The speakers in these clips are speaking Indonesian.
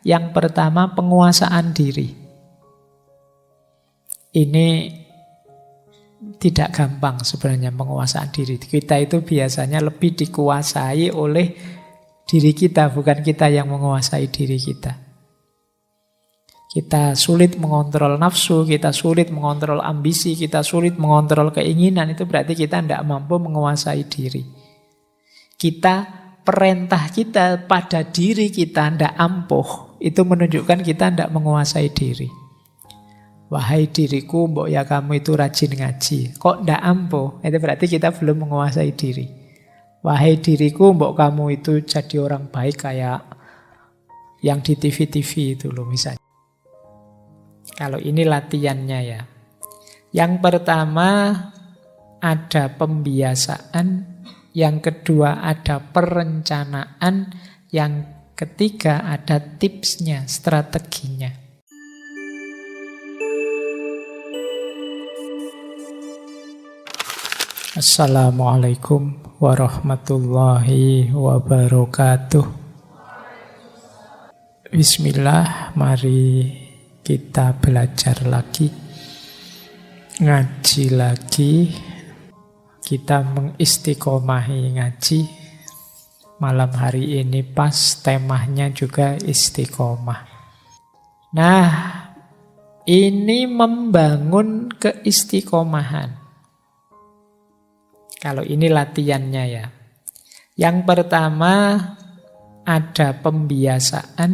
Yang pertama, penguasaan diri. Ini tidak gampang sebenarnya penguasaan diri. Kita itu biasanya lebih dikuasai oleh diri kita, bukan kita yang menguasai diri kita. Kita sulit mengontrol nafsu, kita sulit mengontrol ambisi, kita sulit mengontrol keinginan. Itu berarti kita tidak mampu menguasai diri. Perintah kita pada diri kita tidak ampuh. Itu menunjukkan kita tidak menguasai diri. Wahai diriku, mbok ya kamu itu rajin ngaji. Kok tidak ampuh? Itu berarti kita belum menguasai diri. Wahai diriku, mbok kamu itu jadi orang baik kayak yang di TV-TV itu loh misalnya. Kalau ini latihannya ya. Yang pertama ada pembiasaan, yang kedua ada perencanaan, yang ketiga ada tipsnya, strateginya. Assalamualaikum warahmatullahi wabarakatuh. Bismillah, mari kita belajar lagi, ngaji lagi, kita mengistiqomahi ngaji. Malam hari ini pas temanya juga istiqomah. Nah, ini membangun keistiqomahan. Kalau ini latihannya ya. Yang pertama ada pembiasaan,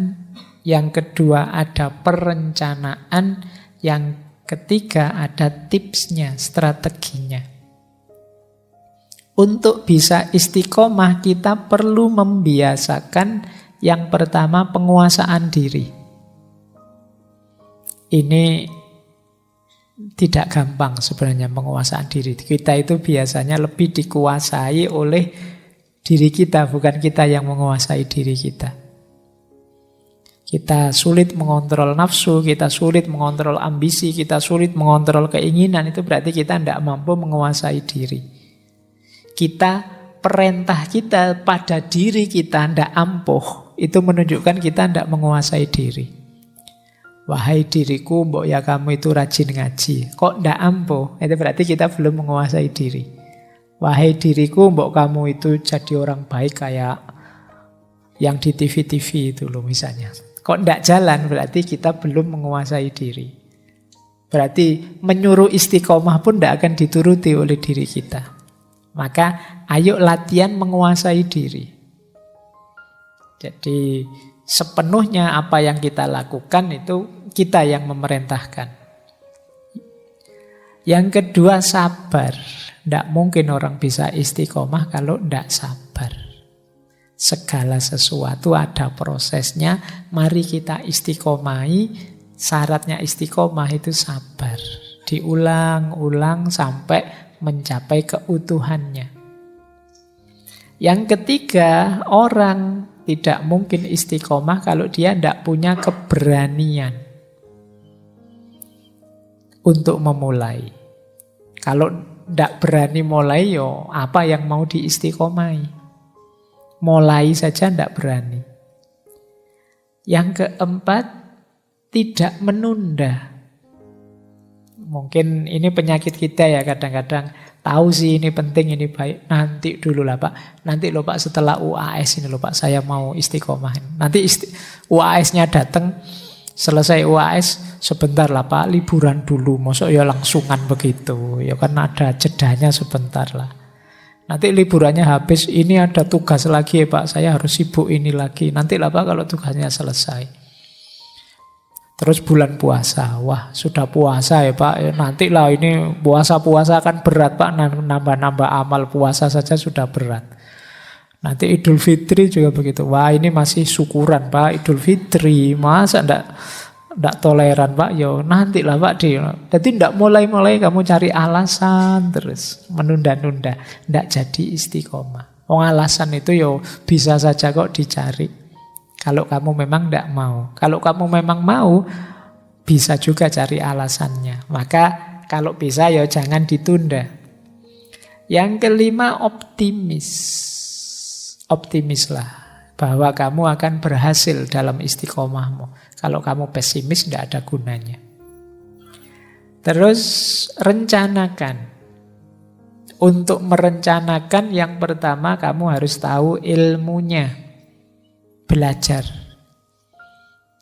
yang kedua ada perencanaan, yang ketiga ada tipsnya, strateginya. Untuk bisa istiqomah kita perlu membiasakan yang pertama penguasaan diri. Ini tidak gampang sebenarnya penguasaan diri. Kita itu biasanya lebih dikuasai oleh diri kita, bukan kita yang menguasai diri kita. Kita sulit mengontrol nafsu, kita sulit mengontrol ambisi, kita sulit mengontrol keinginan. Itu berarti kita tidak mampu menguasai diri. Perintah kita pada diri kita tidak ampuh. Itu menunjukkan kita tidak menguasai diri. Wahai diriku, mbok ya kamu itu rajin ngaji. Kok tidak ampuh? Itu berarti kita belum menguasai diri. Wahai diriku, mbok kamu itu jadi orang baik kayak yang di TV-TV itu loh misalnya. Kok tidak jalan? Berarti kita belum menguasai diri. Berarti menyuruh istiqomah pun tidak akan dituruti oleh diri kita. Maka ayo latihan menguasai diri. Jadi sepenuhnya apa yang kita lakukan itu kita yang memerintahkan. Yang kedua sabar. Tidak mungkin orang bisa istiqomah kalau tidak sabar. Segala sesuatu ada prosesnya. Mari kita istiqomahi. Syaratnya istiqomah itu sabar. Diulang-ulang sampai mencapai keutuhannya. Yang ketiga, orang tidak mungkin istiqomah kalau dia tidak punya keberanian untuk memulai. Kalau tidak berani mulai, yo apa yang mau diistiqomahi? Mulai saja tidak berani. Yang keempat, tidak menunda. Mungkin ini penyakit kita ya kadang-kadang. Tahu sih ini penting, ini baik. Nanti dulu lah Pak. Nanti loh Pak setelah UAS ini loh Pak saya mau istiqomah. Nanti UAS-nya datang, selesai UAS sebentar lah Pak, liburan dulu. Masuk ya langsungan begitu. Ya kan ada jedanya sebentar lah. Nanti liburannya habis, ini ada tugas lagi ya Pak. Saya harus sibuk ini lagi. Nanti lah Pak kalau tugasnya selesai. Terus bulan puasa, wah sudah puasa ya Pak, ya, nantilah ini puasa-puasa kan berat Pak, nambah-nambah amal puasa saja sudah berat. Nanti Idul Fitri juga begitu, wah ini masih syukuran Pak, Idul Fitri, masa ndak toleran Pak, yo nantilah Pak. Jadi ndak mulai-mulai kamu cari alasan terus, menunda-nunda, ndak jadi istiqomah. Alasan itu yo bisa saja kok dicari. Kalau kamu memang tidak mau. Kalau kamu memang mau, bisa juga cari alasannya. Maka kalau bisa ya jangan ditunda. Yang kelima optimis. Optimislah. bahwa kamu akan berhasil dalam istiqomahmu. Kalau kamu pesimis, tidak ada gunanya. Terus rencanakan. Untuk merencanakan yang pertama kamu harus tahu ilmunya. Belajar.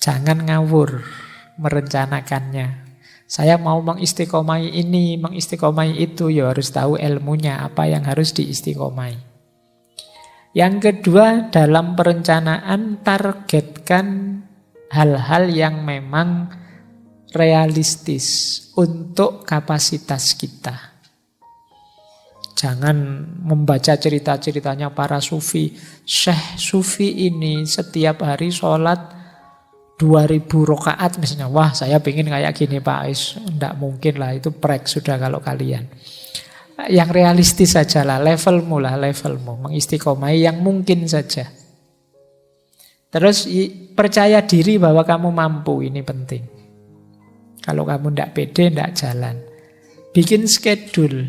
Jangan ngawur merencanakannya. Saya mau mengistiqomai ini, mengistiqomai itu, ya harus tahu ilmunya, apa yang harus diistiqomai. Yang kedua, dalam perencanaan targetkan hal-hal yang memang realistis untuk kapasitas kita. Jangan membaca cerita-ceritanya para sufi. Syekh sufi ini setiap hari sholat 2000 rakaat misalnya. Wah, saya pengen kayak gini Pak Ais. Tidak mungkin lah, itu prek sudah kalau kalian. Yang realistis saja lah, levelmu. Mengistiqomai yang mungkin saja. Terus percaya diri bahwa kamu mampu, ini penting. Kalau kamu tidak pede, tidak jalan. Bikin schedule.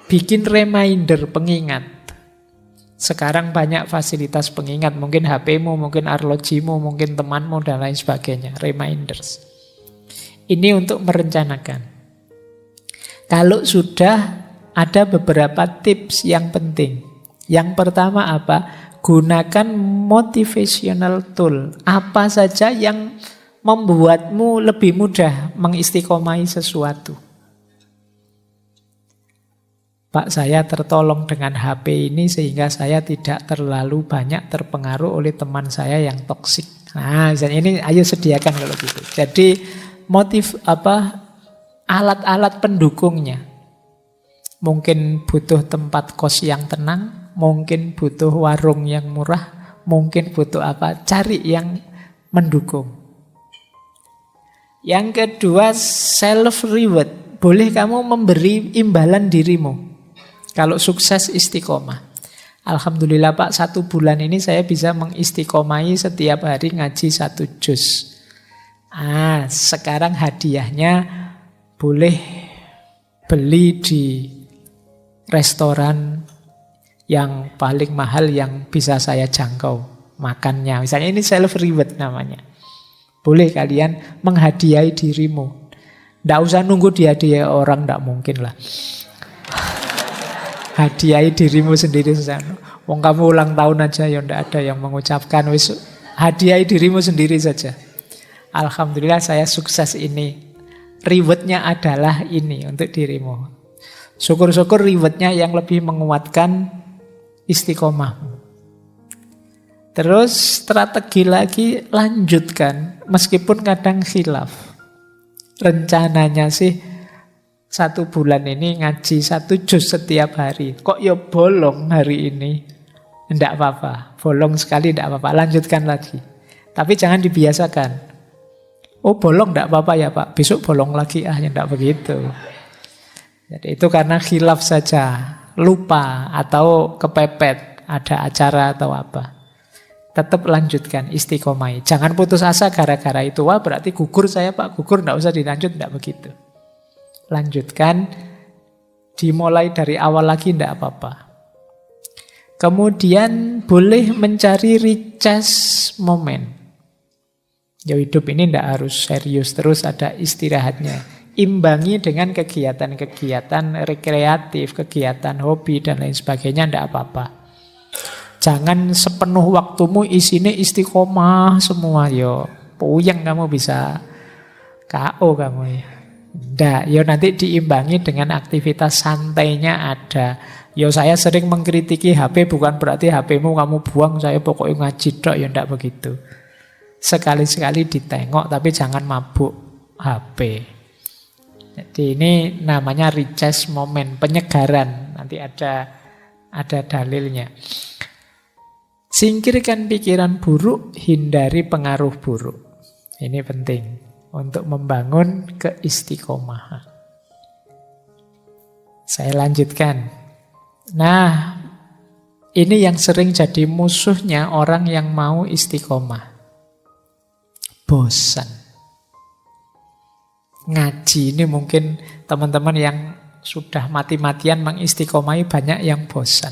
Bikin reminder, pengingat. Sekarang banyak fasilitas pengingat. Mungkin HP-mu, mungkin arlojimu, mungkin temanmu, dan lain sebagainya. Reminders. Ini untuk merencanakan. Kalau sudah, ada beberapa tips yang penting. Yang pertama apa? Gunakan motivational tool. Apa saja yang membuatmu lebih mudah mengistiqomai sesuatu. Pak, saya tertolong dengan HP ini sehingga saya tidak terlalu banyak terpengaruh oleh teman saya yang toksik. Nah, misalnya ini ayo sediakan kalau gitu. Jadi alat-alat pendukungnya. Mungkin butuh tempat kos yang tenang, mungkin butuh warung yang murah, mungkin butuh apa? Cari yang mendukung. Yang kedua, self reward. Boleh kamu memberi imbalan dirimu. Kalau sukses istiqomah. Alhamdulillah Pak, 1 bulan ini saya bisa mengistiqomai setiap hari ngaji 1 juz. Sekarang hadiahnya boleh beli di restoran yang paling mahal yang bisa saya jangkau makannya. Misalnya ini self reward namanya. Boleh kalian menghadiahi dirimu. Tidak usah nunggu dihadiahi orang, tidak mungkin lah. Hadiahi dirimu sendiri. Wong kamu ulang tahun aja ya ndak ada yang mengucapkan. Wis hadiahi dirimu sendiri saja. Alhamdulillah saya sukses ini. Rewardnya adalah ini untuk dirimu. Syukur-syukur rewardnya yang lebih menguatkan istiqomahmu. Terus strategi lagi, lanjutkan. Meskipun kadang khilaf. Rencananya sih 1 bulan ini ngaji 1 juz setiap hari. Kok ya bolong hari ini? Tidak apa-apa. Bolong sekali tidak apa-apa. Lanjutkan lagi. Tapi jangan dibiasakan. Oh bolong tidak apa-apa ya Pak. Besok bolong lagi. Ya tidak begitu. Jadi itu karena khilaf saja. Lupa atau kepepet. Ada acara atau apa. Tetap lanjutkan istiqomah. Jangan putus asa gara-gara itu. Wah berarti gugur saya Pak. Gugur tidak usah dilanjut. Tidak begitu. Lanjutkan, dimulai dari awal lagi tidak apa-apa. Kemudian boleh mencari recharge moment. Ya hidup ini tidak harus serius terus, ada istirahatnya. Imbangi dengan kegiatan-kegiatan rekreatif, kegiatan hobi dan lain sebagainya, tidak apa-apa. Jangan sepenuh waktumu isinya istiqomah semua. Yo, puyeng kamu bisa KO kamu ya. Nggak, ya nanti diimbangi dengan aktivitas santainya ada. Ya saya sering mengkritiki HP bukan berarti HP-mu kamu buang, saya pokoknya ngaji dok, ya ndak begitu. Sekali-sekali ditengok tapi jangan mabuk HP. Jadi ini namanya recharge moment, penyegaran. Nanti ada dalilnya. Singkirkan pikiran buruk, hindari pengaruh buruk. Ini penting. Untuk membangun keistiqomahan. Saya lanjutkan. Nah, ini yang sering jadi musuhnya orang yang mau istiqomah. Bosan. Ngaji ini mungkin teman-teman yang sudah mati-matian mengistiqomai banyak yang bosan.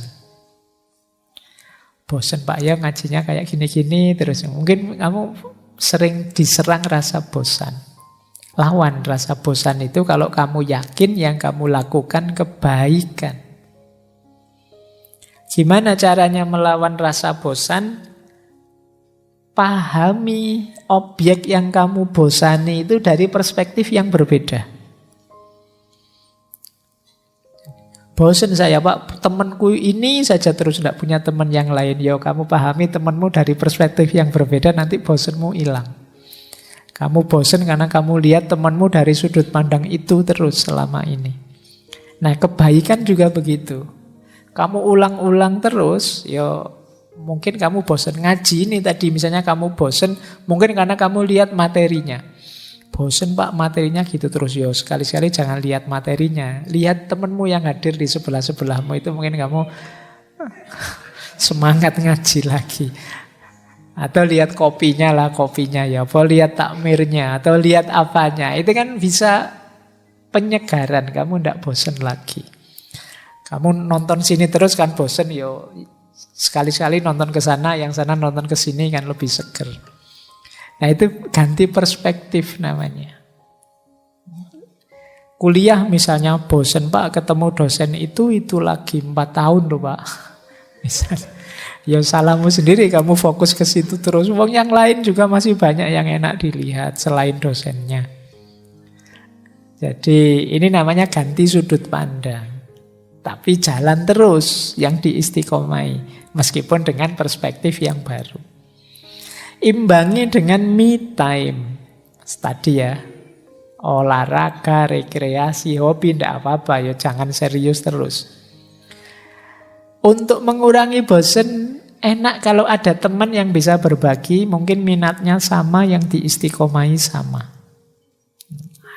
Bosen Pak ya ngajinya kayak gini-gini terus. Mungkin kamu sering diserang rasa bosan. Lawan rasa bosan itu kalau kamu yakin yang kamu lakukan kebaikan. Gimana caranya melawan rasa bosan? Pahami objek yang kamu bosani itu dari perspektif yang berbeda. Bosen saya Pak, temanku ini saja terus tidak punya teman yang lain. Ya kamu pahami temanmu dari perspektif yang berbeda, nanti bosenmu hilang. Kamu bosen karena kamu lihat temanmu dari sudut pandang itu terus selama ini. Nah kebaikan juga begitu. Kamu ulang-ulang terus, ya mungkin kamu bosen ngaji ini tadi. Misalnya kamu bosen, mungkin karena kamu lihat materinya. Bosen Pak materinya gitu terus, yo sekali-sekali jangan lihat materinya, lihat temenmu yang hadir di sebelah-sebelahmu itu mungkin kamu semangat ngaji lagi. Atau lihat kopinya ya, atau lihat takmirnya, atau lihat apanya, itu kan bisa penyegaran, kamu ndak bosen lagi. Kamu nonton sini terus kan bosen, yo sekali-sekali nonton ke sana, yang sana nonton ke sini kan lebih seger. Nah itu ganti perspektif namanya. Kuliah misalnya bosen Pak ketemu dosen itu lagi 4 tahun loh Pak. Misalnya, ya salahmu sendiri kamu fokus ke situ terus. Wong yang lain juga masih banyak yang enak dilihat selain dosennya. Jadi ini namanya ganti sudut pandang. Tapi jalan terus yang diistiqomai meskipun dengan perspektif yang baru. Imbangi dengan me time. Tadi ya, olahraga, rekreasi, hobi, tidak apa-apa. Ya jangan serius terus. Untuk mengurangi bosen, enak kalau ada teman yang bisa berbagi. Mungkin minatnya sama, yang diistiqomai sama.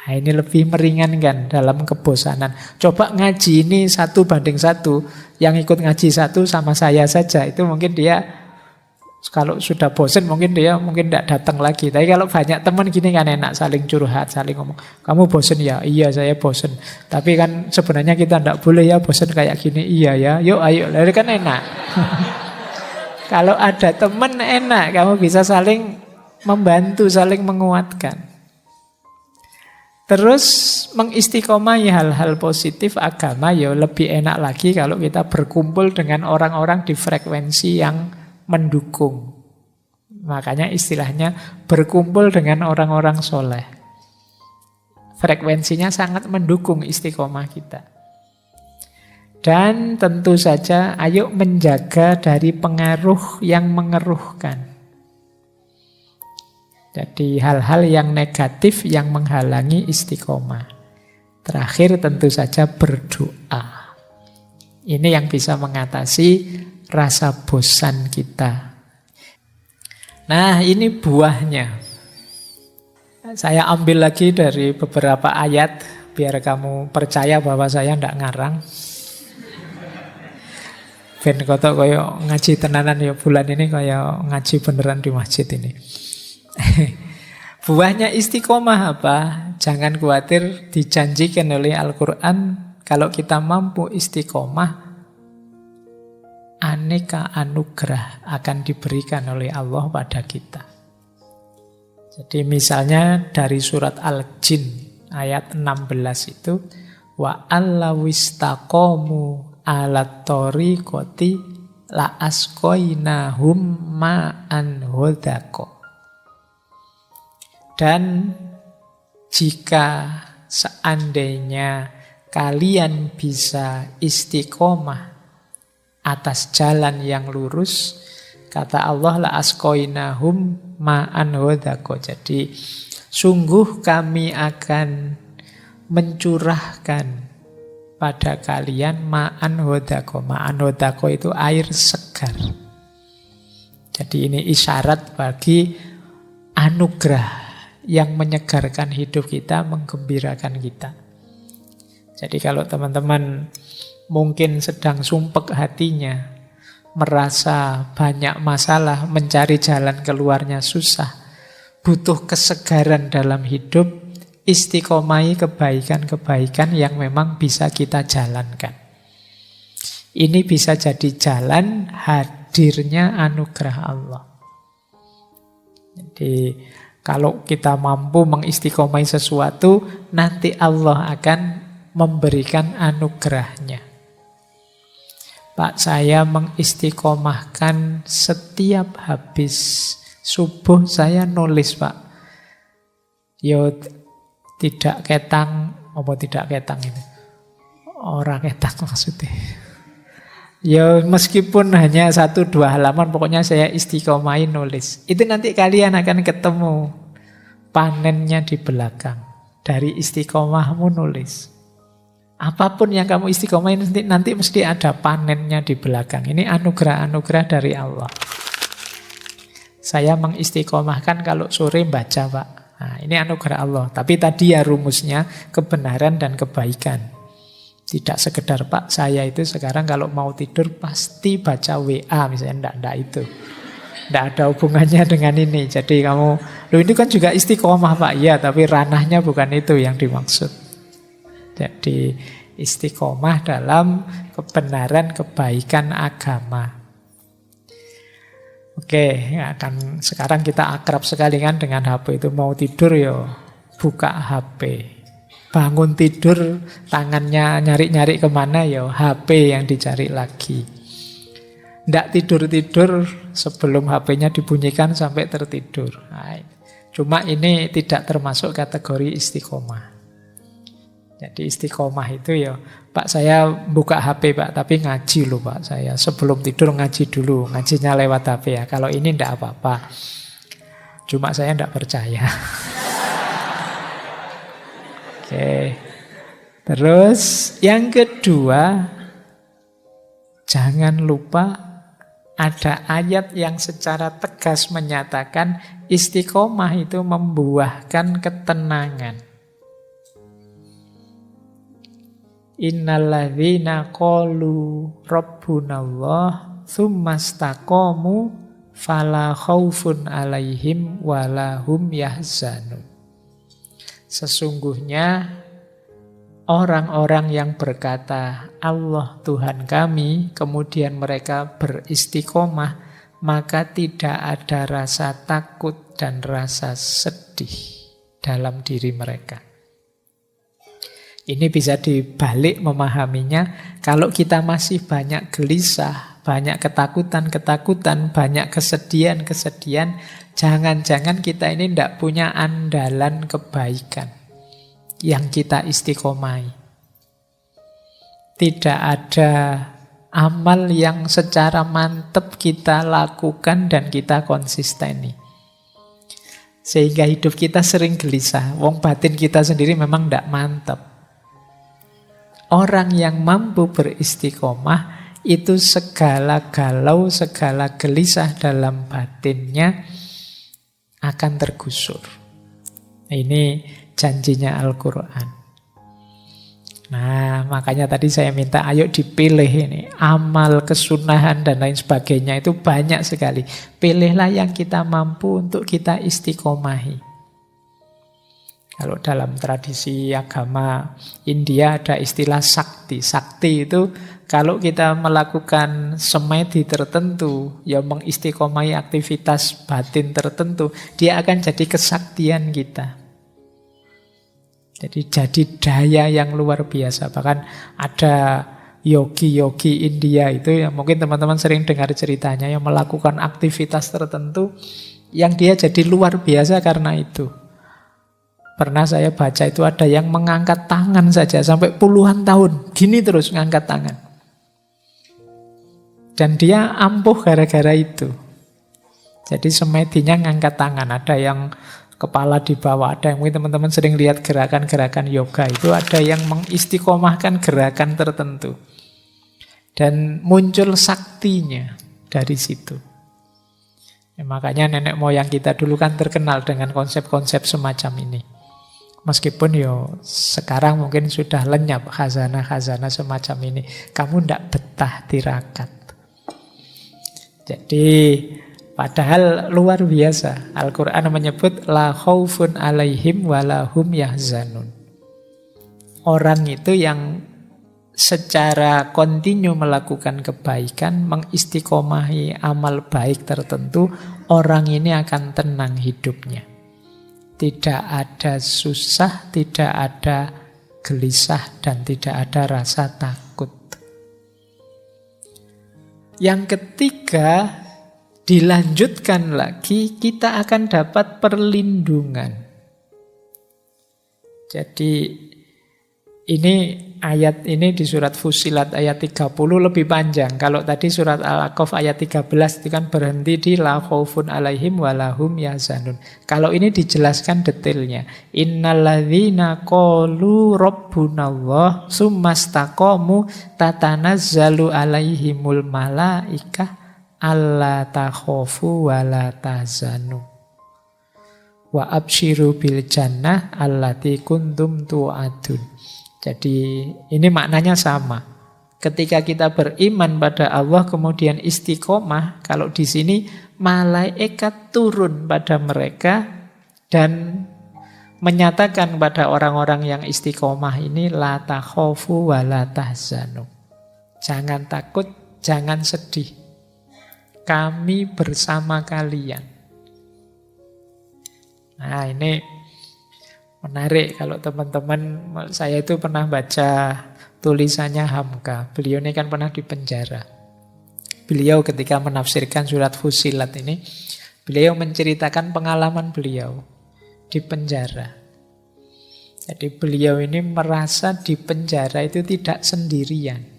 Nah, ini lebih meringankan dalam kebosanan. Coba ngaji ini 1:1. Yang ikut ngaji 1 sama saya saja. Itu mungkin dia kalau sudah bosen mungkin dia tidak datang lagi. Tapi kalau banyak teman gini kan enak, saling curhat, saling ngomong. Kamu bosen ya? Iya saya bosen. Tapi kan sebenarnya kita tidak boleh ya bosen kayak gini. Iya ya, yuk ayo. Lalu kan enak. Kalau ada teman enak, kamu bisa saling membantu, saling menguatkan. Terus mengistiqomai hal-hal positif agama ya lebih enak lagi kalau kita berkumpul dengan orang-orang di frekuensi yang mendukung. Makanya istilahnya berkumpul dengan orang-orang soleh. Frekuensinya sangat mendukung istiqomah kita. Dan tentu saja ayo menjaga dari pengaruh yang mengeruhkan. Jadi hal-hal yang negatif yang menghalangi istiqomah. Terakhir tentu saja berdoa. Ini yang bisa mengatasi rasa bosan kita. Nah ini buahnya. Saya ambil lagi dari beberapa ayat biar kamu percaya bahwa saya tidak ngarang. Ben kotok koyo ngaji tenanan ya bulan ini koyo ngaji beneran di masjid ini. Buahnya istiqomah apa? Jangan khawatir, dijanjikan oleh Al-Quran kalau kita mampu istiqomah, aneka anugerah akan diberikan oleh Allah pada kita. Jadi misalnya dari surat Al-Jin ayat 16 itu, wa allawistaqomu alat thoriqati la asqainahum ma'an hodaqo. Dan jika seandainya kalian bisa istiqomah atas jalan yang lurus, kata Allah la asqainahum ma'an hodaqo. Jadi sungguh kami akan mencurahkan pada kalian ma'an hodaqo. Ma'an hodaqo itu air segar. Jadi ini isyarat bagi anugerah yang menyegarkan hidup kita, menggembirakan kita. Jadi kalau teman-teman mungkin sedang sumpek hatinya, merasa banyak masalah, mencari jalan keluarnya susah, butuh kesegaran dalam hidup, istiqomai kebaikan-kebaikan yang memang bisa kita jalankan. Ini bisa jadi jalan, hadirnya anugerah Allah. Jadi kalau kita mampu mengistiqomai sesuatu, nanti Allah akan memberikan anugerahnya. Pak, saya mengistiqomahkan setiap habis subuh saya nulis, Pak. Yo tidak ketang, apa tidak ketang ini? Orang ketang maksudnya. Ya meskipun hanya 1-2 halaman, pokoknya saya istiqomahin nulis. Itu nanti kalian akan ketemu panennya di belakang. Dari istiqomahmu nulis. Apapun yang kamu istiqomahin nanti mesti ada panennya di belakang. Ini anugerah-anugerah dari Allah. Saya mengistiqomahkan kalau sore baca, Pak. Nah, ini anugerah Allah. Tapi tadi ya rumusnya kebenaran dan kebaikan. Tidak sekedar, Pak, saya itu sekarang kalau mau tidur pasti baca WA misalnya. Enggak itu. Enggak ada hubungannya dengan ini. Jadi kamu, ini kan juga istiqomah, Pak. Iya, tapi ranahnya bukan itu yang dimaksud. Jadi istiqomah dalam kebenaran kebaikan agama. Oke, sekarang kita akrab sekali kan dengan HP itu. Mau tidur ya buka HP. Bangun tidur, tangannya nyari-nyari kemana ya HP yang dicari lagi. Nggak tidur-tidur sebelum HP-nya dibunyikan sampai tertidur. Nah, cuma ini tidak termasuk kategori istiqomah. Jadi istiqomah itu ya, Pak saya buka HP Pak, tapi ngaji loh Pak saya. Sebelum tidur ngaji dulu, ngajinya lewat HP ya. Kalau ini nggak apa-apa. Cuma saya nggak percaya. Oke. Terus yang kedua, jangan lupa ada ayat yang secara tegas menyatakan istiqomah itu membuahkan ketenangan. Innalladzina qalu rabbunallah tsumastaqamu fala khaufun alaihim wala hum yahzanun. Sesungguhnya orang-orang yang berkata Allah Tuhan kami, kemudian mereka beristiqomah, maka tidak ada rasa takut dan rasa sedih dalam diri mereka. Ini bisa dibalik memahaminya, kalau kita masih banyak gelisah, banyak ketakutan-ketakutan, banyak kesedihan-kesedihan, jangan-jangan kita ini tidak punya andalan kebaikan yang kita istiqomai. Tidak ada amal yang secara mantap kita lakukan dan kita konsisteni. Sehingga hidup kita sering gelisah. Wong batin kita sendiri memang tidak mantap. Orang yang mampu beristiqomah itu segala galau, segala gelisah dalam batinnya akan tergusur. Ini janjinya Al-Quran. Nah, makanya tadi saya minta ayo dipilih ini. Amal, kesunahan dan lain sebagainya itu banyak sekali. Pilihlah yang kita mampu untuk kita istiqomahi. Kalau dalam tradisi agama India ada istilah sakti. Sakti itu kalau kita melakukan semedi tertentu, yang mengistiqomai aktivitas batin tertentu, dia akan jadi kesaktian kita. Jadi daya yang luar biasa. Bahkan ada yogi-yogi India itu yang mungkin teman-teman sering dengar ceritanya, yang melakukan aktivitas tertentu yang dia jadi luar biasa karena itu. Pernah saya baca itu ada yang mengangkat tangan saja sampai puluhan tahun. Gini terus ngangkat tangan. Dan dia ampuh gara-gara itu. Jadi semedinya ngangkat tangan. Ada yang kepala di bawah. Ada yang mungkin teman-teman sering lihat gerakan-gerakan yoga. Itu ada yang mengistiqomahkan gerakan tertentu. Dan muncul saktinya dari situ. Ya, makanya nenek moyang kita dulu kan terkenal dengan konsep-konsep semacam ini. Meskipun sekarang mungkin sudah lenyap khazanah-khazanah semacam ini. Kamu tidak betah tirakat. Jadi padahal luar biasa. Al-Quran menyebut la khaufun alaihim wa la hum yahzanun. Orang itu yang secara kontinu melakukan kebaikan, mengistiqomahi amal baik tertentu, orang ini akan tenang hidupnya. Tidak ada susah, tidak ada gelisah, dan tidak ada rasa takut. Yang ketiga, dilanjutkan lagi, kita akan dapat perlindungan. Jadi ini ayat ini di surat Fussilat ayat 30 lebih panjang. Kalau tadi surat Al-A'qaf ayat 13 itu kan berhenti di la khaufun alaihim walahum yahzanun. Kalau ini dijelaskan detailnya. Innalladzina qalu rabbunallah tsumastaqamu tatanazzalu alaihimul malaikah alla takhafu wa la tahzanu wa absyiru bil jannah allati kuntum tu'adun. Jadi ini maknanya sama. Ketika kita beriman pada Allah kemudian istiqomah, kalau di sini malaikat turun pada mereka dan menyatakan pada orang-orang yang istiqomah ini la takhafu wa la tahzanu. Jangan takut, jangan sedih. Kami bersama kalian. Nah, ini menarik kalau teman-teman, saya itu pernah baca tulisannya Hamka. Beliau ini kan pernah di penjara. Beliau ketika menafsirkan surat Fussilat ini, beliau menceritakan pengalaman beliau di penjara. Jadi beliau ini merasa di penjara itu tidak sendirian.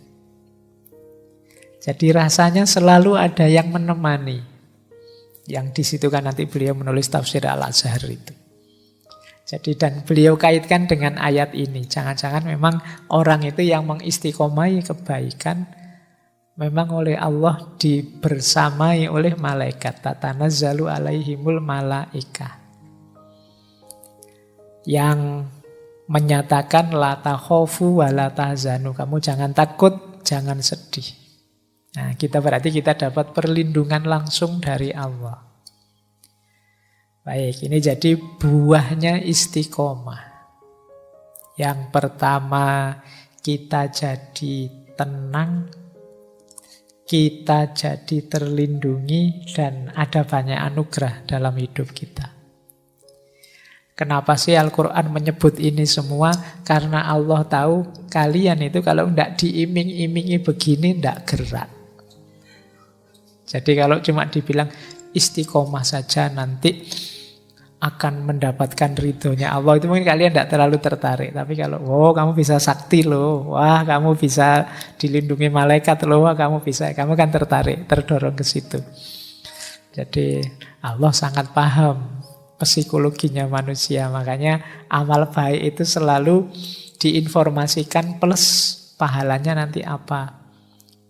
Jadi rasanya selalu ada yang menemani. Yang di situ kan nanti beliau menulis tafsir Al-Azhar itu. Jadi dan beliau kaitkan dengan ayat ini. Jangan-jangan memang orang itu yang mengistiqomai kebaikan memang oleh Allah dibersamai oleh malaikat. Tatanazzalu alaihimul malaikah. Yang menyatakan la takhafu wa la tahzanu. Kamu jangan takut, jangan sedih. Nah, berarti kita dapat perlindungan langsung dari Allah. Baik, ini jadi buahnya istiqomah. Yang pertama, kita jadi tenang, kita jadi terlindungi, dan ada banyak anugerah dalam hidup kita. Kenapa sih Al-Quran menyebut ini semua? Karena Allah tahu kalian itu kalau tidak diiming-imingi begini, tidak gerak. Jadi kalau cuma dibilang istiqomah saja nanti akan mendapatkan ridhonya Allah, itu mungkin kalian tidak terlalu tertarik. Tapi kalau, kamu bisa sakti loh, wah kamu bisa dilindungi malaikat loh, wah kamu bisa, kamu kan tertarik, terdorong ke situ. Jadi Allah sangat paham psikologinya manusia, makanya amal baik itu selalu diinformasikan plus pahalanya nanti apa.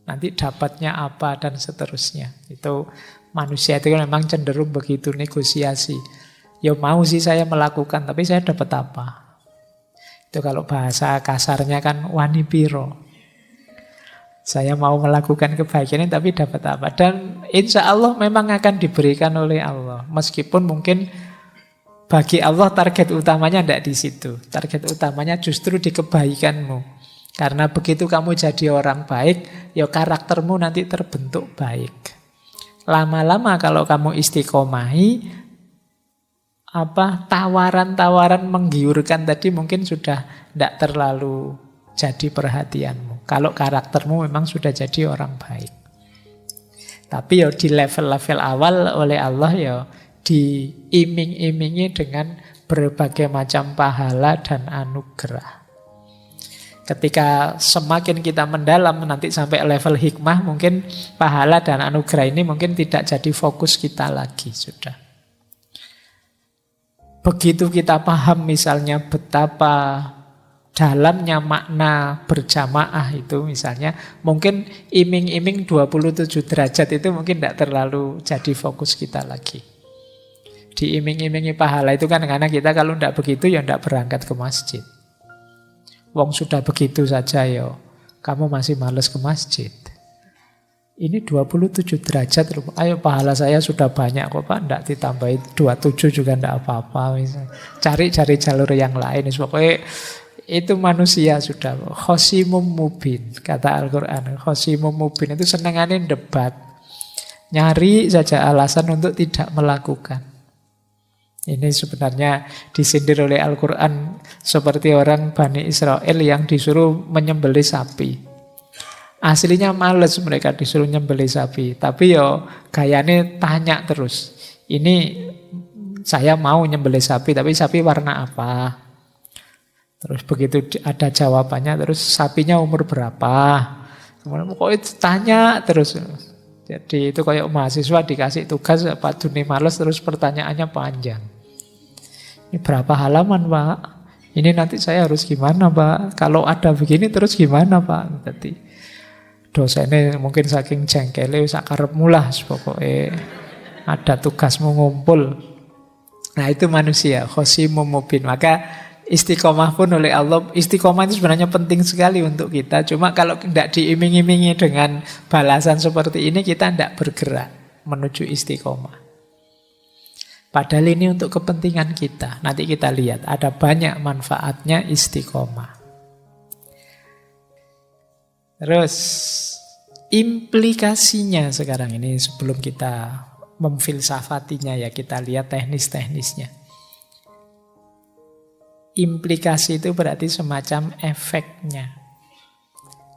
Nanti dapatnya apa dan seterusnya. Itu manusia itu kan memang cenderung begitu, negosiasi. Ya mau sih saya melakukan, tapi saya dapat apa? Itu kalau bahasa kasarnya kan wani piro. Saya mau melakukan kebaikan ini tapi dapat apa? Dan insya Allah memang akan diberikan oleh Allah. Meskipun mungkin bagi Allah target utamanya tidak di situ. Target utamanya justru di kebaikanmu. Karena begitu kamu jadi orang baik, ya karaktermu nanti terbentuk baik. Lama-lama kalau kamu istiqomahi, tawaran-tawaran menggiurkan tadi mungkin sudah tidak terlalu jadi perhatianmu. Kalau karaktermu memang sudah jadi orang baik. Tapi ya di level-level awal oleh Allah ya diiming-imingi dengan berbagai macam pahala dan anugerah. Ketika semakin kita mendalam nanti sampai level hikmah, mungkin pahala dan anugerah ini mungkin tidak jadi fokus kita lagi sudah. Begitu kita paham misalnya betapa dalamnya makna berjamaah itu misalnya, mungkin iming-iming 27 derajat itu mungkin tidak terlalu jadi fokus kita lagi. Diiming-imingi pahala itu kan karena kita kalau tidak begitu ya tidak berangkat ke masjid. Wong sudah begitu saja ya, kamu masih males ke masjid. Ini 27 derajat, ayo pahala saya sudah banyak kok Pak, tidak ditambahi 27 juga tidak apa-apa. Cari jalur yang lain, pokoknya Itu manusia sudah. Khosimum mubin, kata Al-Quran. Khosimum mubin itu senengannya debat. Nyari saja alasan untuk tidak melakukan. Ini sebenarnya disindir oleh Al-Quran seperti orang Bani Israel yang disuruh menyembelih sapi. Aslinya males mereka disuruh nyembelih sapi. Tapi yo gayane tanya terus. Ini saya mau nyembelih sapi, tapi sapi warna apa? Terus begitu ada jawabannya, terus sapinya umur berapa? Kemudian kok itu tanya terus. Jadi itu kayak mahasiswa dikasih tugas Pak Duni males terus pertanyaannya panjang. Ini berapa halaman Pak? Ini nanti saya harus gimana Pak? Kalau ada begini terus gimana Pak? Jadi dosennya mungkin saking jengkelnya sakar mulah pokoknya ada tugasmu ngumpul. Nah itu manusia, khosimum mubin. Maka istiqomah pun oleh Allah, istiqomah itu sebenarnya penting sekali untuk kita. Cuma kalau tidak diiming-imingi dengan balasan seperti ini, kita tidak bergerak menuju istiqomah. Padahal ini untuk kepentingan kita. Nanti kita lihat, ada banyak manfaatnya istiqomah. Terus, implikasinya sekarang ini sebelum kita memfilsafatinya ya, kita lihat teknis-teknisnya. Implikasi itu berarti semacam efeknya.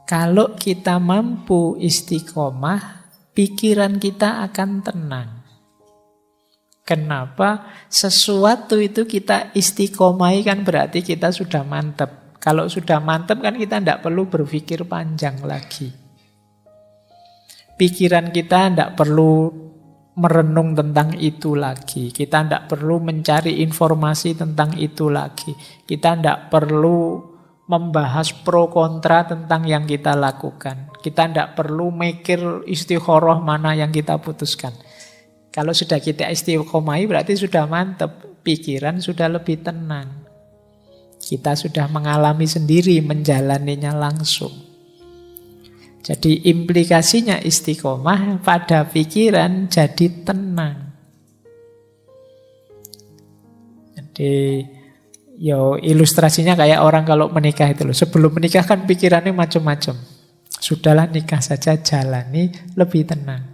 Kalau kita mampu istiqomah, pikiran kita akan tenang. Kenapa? Sesuatu itu kita istiqomahi kan berarti kita sudah mantap. Kalau sudah mantap kan kita tidak perlu berpikir panjang lagi. Pikiran kita tidak perlu merenung tentang itu lagi. Kita tidak perlu mencari informasi tentang itu lagi. Kita tidak perlu membahas pro kontra tentang yang kita lakukan. Kita tidak perlu mikir istikharah mana yang kita putuskan. Kalau sudah kita istiqomahi berarti sudah mantap. Pikiran sudah lebih tenang. Kita sudah mengalami sendiri, menjalaninya langsung. Jadi implikasinya istiqomah pada pikiran jadi tenang. Jadi ilustrasinya kayak orang kalau menikah itu loh. Sebelum menikah kan pikirannya macam-macam. Sudahlah nikah saja, jalani lebih tenang.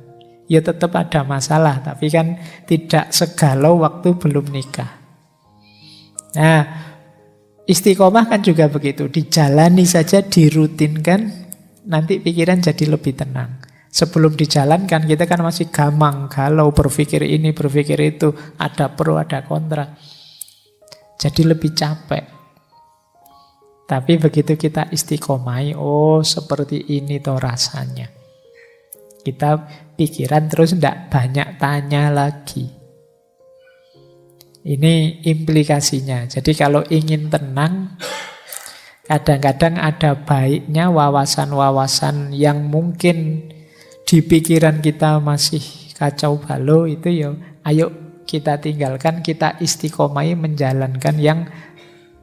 Ya tetap ada masalah, tapi kan tidak segalau waktu belum nikah. Nah, istiqomah kan juga begitu. Dijalani saja, dirutinkan, nanti pikiran jadi lebih tenang. Sebelum dijalankan kita kan masih gamang, galau, berpikir ini, berpikir itu, ada pro, ada kontra. Jadi lebih capek. Tapi begitu kita istiqomai, oh seperti ini toh rasanya. Kita pikiran terus tidak banyak tanya lagi. Ini implikasinya. Jadi kalau ingin tenang, kadang-kadang ada baiknya wawasan-wawasan yang mungkin di pikiran kita masih kacau balau itu ya ayo kita tinggalkan, kita istiqomai menjalankan yang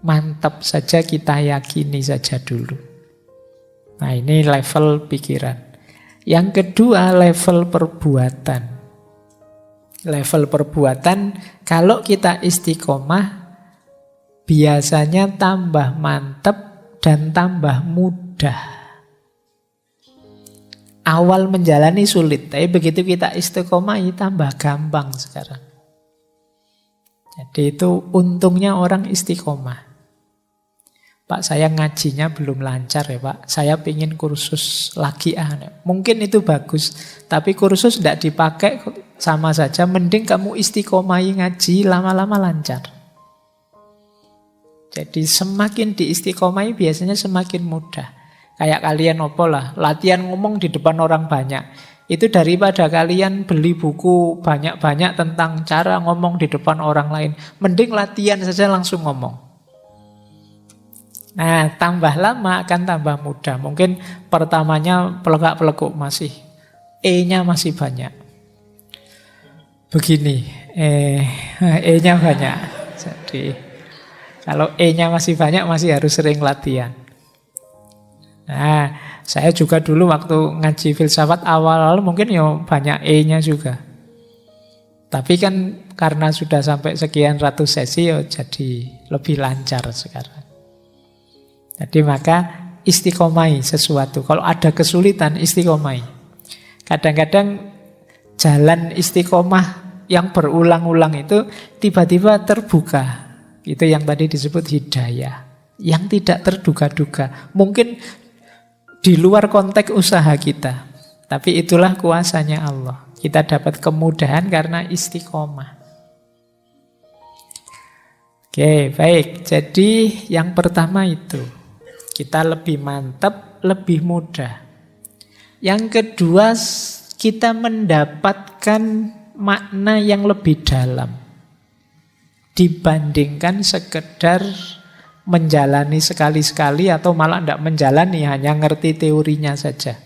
mantap saja, kita yakini saja dulu. Nah ini level pikiran. Yang kedua level perbuatan. Level perbuatan kalau kita istiqomah biasanya tambah mantap dan tambah mudah. Awal menjalani sulit, tapi begitu kita istiqomah tambah gampang sekarang. Jadi itu untungnya orang istiqomah. Pak saya ngajinya belum lancar ya Pak, saya pingin kursus lagi. Mungkin itu bagus, tapi kursus tidak dipakai sama saja, mending kamu istiqomahi ngaji, lama-lama lancar. Jadi semakin diistiqomahi biasanya semakin mudah. Kayak kalian lah, latihan ngomong di depan orang banyak. Itu daripada kalian beli buku banyak-banyak tentang cara ngomong di depan orang lain. Mending latihan saja langsung ngomong. Nah, tambah lama akan tambah mudah. Mungkin pertamanya pelegak-peleguk masih, E-nya masih banyak. Begini, E-nya banyak. Jadi kalau E-nya masih banyak, masih harus sering latihan. Nah, saya juga dulu waktu ngaji filsafat awal-awal mungkin ya banyak E-nya juga. Tapi kan karena sudah sampai sekian ratus sesi ya jadi lebih lancar sekarang. Jadi maka istiqomai sesuatu. Kalau ada kesulitan, istiqomai. Kadang-kadang jalan istiqomah yang berulang-ulang itu tiba-tiba terbuka. Itu yang tadi disebut hidayah. Yang tidak terduga-duga. Mungkin di luar konteks usaha kita. Tapi itulah kuasanya Allah. Kita dapat kemudahan karena istiqomah. Oke, baik. Jadi yang pertama itu. Kita lebih mantap, lebih mudah. Yang kedua, kita mendapatkan makna yang lebih dalam dibandingkan sekedar menjalani sekali-sekali atau malah tidak menjalani, hanya ngerti teorinya saja.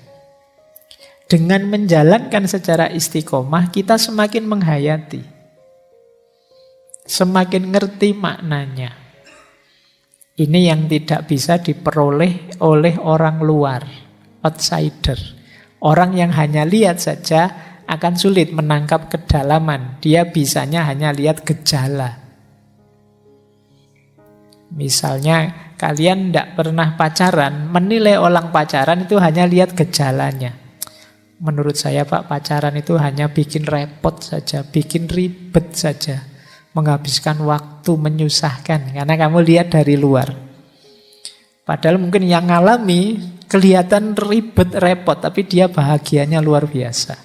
Dengan menjalankan secara istiqomah, kita semakin menghayati, semakin ngerti maknanya. Ini yang tidak bisa diperoleh oleh orang luar, outsider. Orang yang hanya lihat saja akan sulit menangkap kedalaman. Dia bisanya hanya lihat gejala. Misalnya kalian tidak pernah pacaran, menilai orang pacaran itu hanya lihat gejalanya. Menurut saya Pak, pacaran itu hanya bikin repot saja, bikin ribet saja, menghabiskan waktu, menyusahkan, karena kamu lihat dari luar. Padahal mungkin yang ngalami kelihatan ribet, repot, tapi dia bahagianya luar biasa.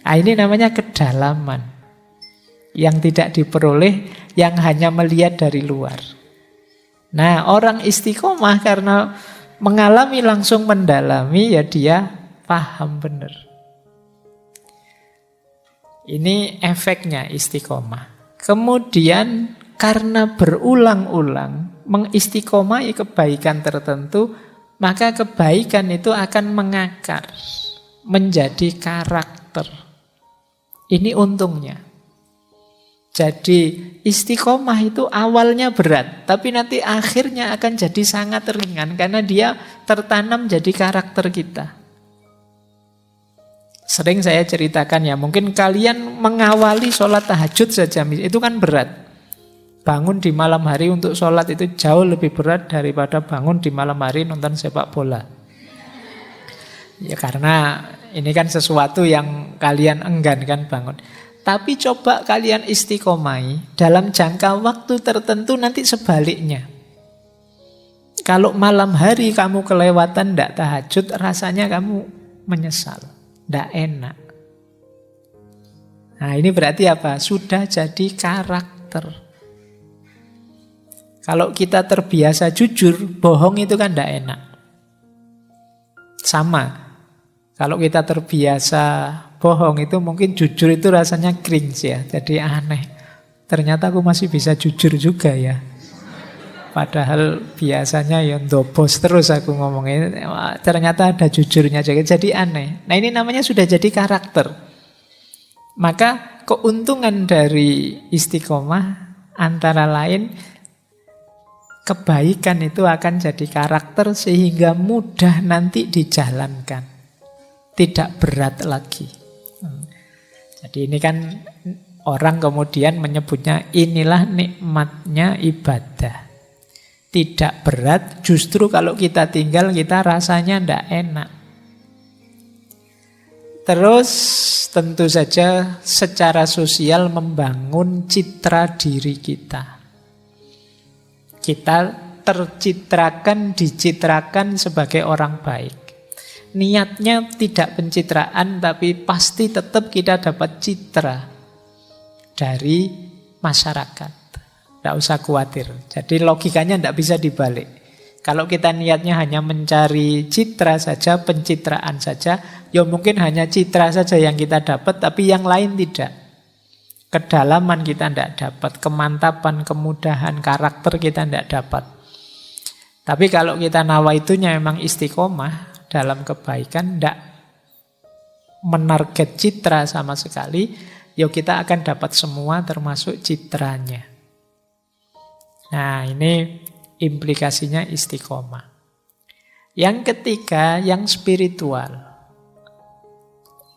Nah, ini namanya kedalaman yang tidak diperoleh, yang hanya melihat dari luar. Nah, orang istiqomah karena mengalami langsung mendalami, ya dia paham benar. Ini efeknya istiqomah. Kemudian karena berulang-ulang mengistiqomai kebaikan tertentu, maka kebaikan itu akan mengakar menjadi karakter. Ini untungnya. Jadi istiqomah itu awalnya berat, tapi nanti akhirnya akan jadi sangat ringan karena dia tertanam jadi karakter kita. Sering saya ceritakan ya, mungkin kalian mengawali sholat tahajud saja, itu kan berat. Bangun di malam hari untuk sholat itu jauh lebih berat daripada bangun di malam hari nonton sepak bola. Ya karena ini kan sesuatu yang kalian enggan kan bangun. Tapi coba kalian istiqomai dalam jangka waktu tertentu, nanti sebaliknya. Kalau malam hari kamu kelewatan tidak tahajud, rasanya kamu menyesal, tidak enak. Nah ini berarti apa? Sudah jadi karakter. Kalau kita terbiasa jujur, bohong itu kan tidak enak. Sama. Kalau kita terbiasa bohong itu mungkin jujur itu rasanya cringe ya. Jadi aneh. Ternyata aku masih bisa jujur juga ya. Padahal biasanya ya ndobos terus aku ngomongnya. Ternyata ada jujurnya juga. Jadi aneh. Nah ini namanya sudah jadi karakter. Maka keuntungan dari istiqomah antara lain kebaikan itu akan jadi karakter sehingga mudah nanti dijalankan. Tidak berat lagi. Jadi ini kan orang kemudian menyebutnya inilah nikmatnya ibadah. Tidak berat, justru kalau kita tinggal kita rasanya tidak enak. Terus tentu saja secara sosial membangun citra diri kita. Kita tercitrakan, dicitrakan sebagai orang baik. Niatnya tidak pencitraan, tapi pasti tetap kita dapat citra dari masyarakat. Tidak usah khawatir. Jadi logikanya tidak bisa dibalik. Kalau kita niatnya hanya mencari citra saja, pencitraan saja, ya mungkin hanya citra saja yang kita dapat, tapi yang lain tidak. Kedalaman kita tidak dapat, kemantapan, kemudahan, karakter kita tidak dapat. Tapi kalau kita nawaitunya memang istiqomah dalam kebaikan, tidak menarget citra sama sekali, ya kita akan dapat semua termasuk citranya. Nah ini implikasinya istiqomah. Yang ketiga, yang spiritual.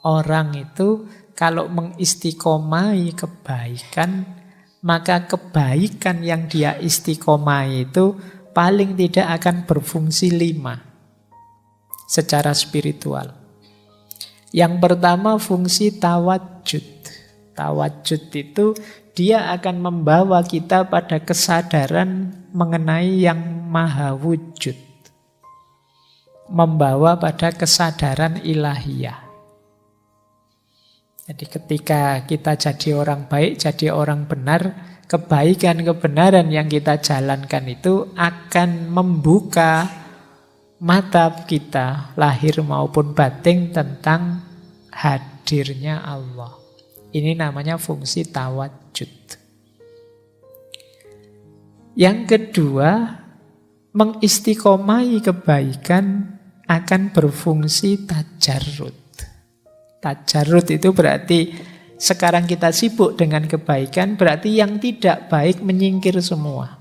Orang itu kalau mengistiqomai kebaikan, maka kebaikan yang dia istiqomai itu paling tidak akan berfungsi 5 secara spiritual. Yang pertama fungsi tawajud. Tawajud itu dia akan membawa kita pada kesadaran mengenai yang maha wujud. Membawa pada kesadaran ilahiyah. Jadi ketika kita jadi orang baik, jadi orang benar, kebaikan, kebenaran yang kita jalankan itu akan membuka mata kita, lahir maupun batin, tentang hadirnya Allah. Ini namanya fungsi tawajud. Yang kedua, mengistiqomai kebaikan akan berfungsi tajarrud. Tajarrud itu berarti sekarang kita sibuk dengan kebaikan, berarti yang tidak baik menyingkir semua.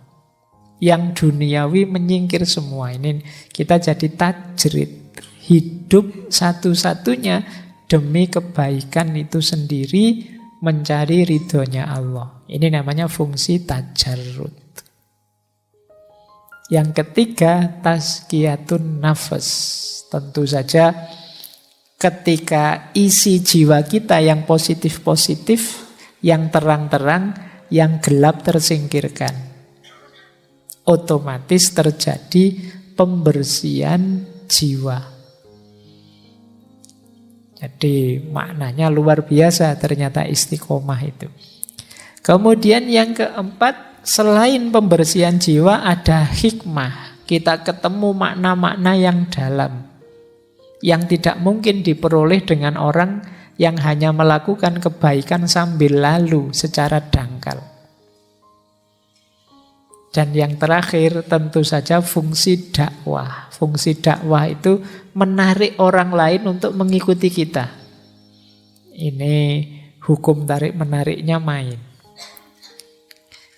Yang duniawi menyingkir semua. Ini kita jadi tajrid. Hidup satu-satunya demi kebaikan itu sendiri, mencari ridhonya Allah. Ini namanya fungsi tajarrud. Yang ketiga, tazkiyatun nafas. Tentu saja ketika isi jiwa kita yang positif-positif, yang terang-terang, yang gelap tersingkirkan, otomatis terjadi pembersihan jiwa. Jadi maknanya luar biasa ternyata istiqomah itu. Kemudian yang keempat, selain pembersihan jiwa ada hikmah. Kita ketemu makna-makna yang dalam, yang tidak mungkin diperoleh dengan orang yang hanya melakukan kebaikan sambil lalu secara dangkal. Dan yang terakhir tentu saja fungsi dakwah. Fungsi dakwah itu menarik orang lain untuk mengikuti kita. Ini hukum tarik-menariknya main.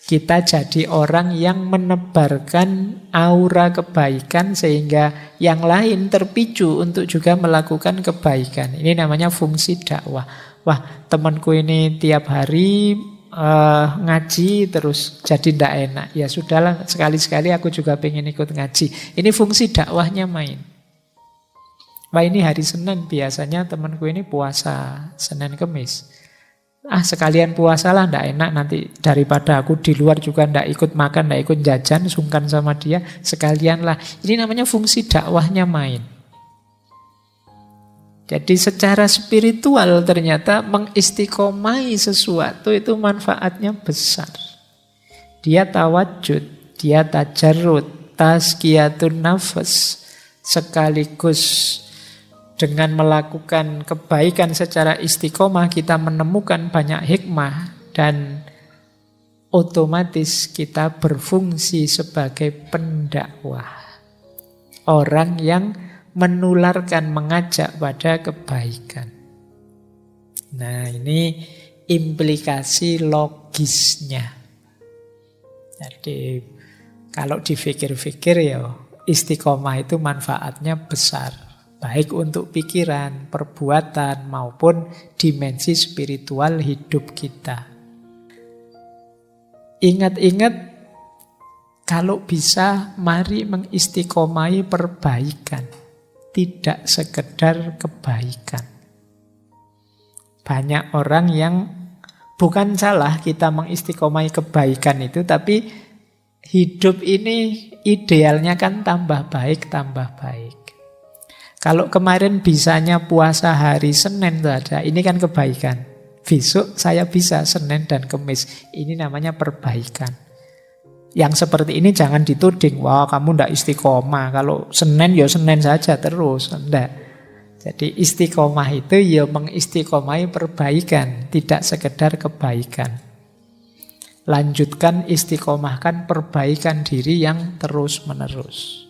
Kita jadi orang yang menebarkan aura kebaikan sehingga yang lain terpicu untuk juga melakukan kebaikan. Ini namanya fungsi dakwah. Wah, temanku ini tiap hari ngaji terus jadi ndak enak. Ya sudahlah, sekali-sekali aku juga pengen ikut ngaji. Ini fungsi dakwahnya main. Wah, ini hari Senin biasanya temanku ini puasa Senin Kemis. Sekalian puasalah, ndak enak nanti daripada aku di luar juga ndak ikut makan, ndak ikut jajan, sungkan sama dia, sekalianlah. Ini namanya fungsi dakwahnya main. Jadi secara spiritual ternyata mengistiqomai sesuatu itu manfaatnya besar. Dia tawajud, dia tajarrud, tazkiyatun nafas, sekaligus dengan melakukan kebaikan secara istiqomah kita menemukan banyak hikmah dan otomatis kita berfungsi sebagai pendakwah. Orang yang menularkan, mengajak pada kebaikan. Nah, ini implikasi logisnya. Jadi kalau dipikir-pikir ya istiqomah itu manfaatnya besar. Baik untuk pikiran, perbuatan, maupun dimensi spiritual hidup kita. Ingat-ingat, kalau bisa, mari mengistiqomai perbaikan. Tidak sekedar kebaikan. Banyak orang yang bukan salah kita mengistiqomai kebaikan itu, tapi hidup ini idealnya kan tambah baik, tambah baik. Kalau kemarin bisanya puasa hari Senin saja, ini kan kebaikan. Besok saya bisa Senin dan Kamis. Ini namanya perbaikan. Yang seperti ini jangan dituding, wah kamu ndak istiqomah. Kalau Senin ya Senin saja terus. Ndak. Jadi istiqomah itu ya mengistiqomai perbaikan, tidak sekedar kebaikan. Lanjutkan istiqomahkan perbaikan diri yang terus-menerus.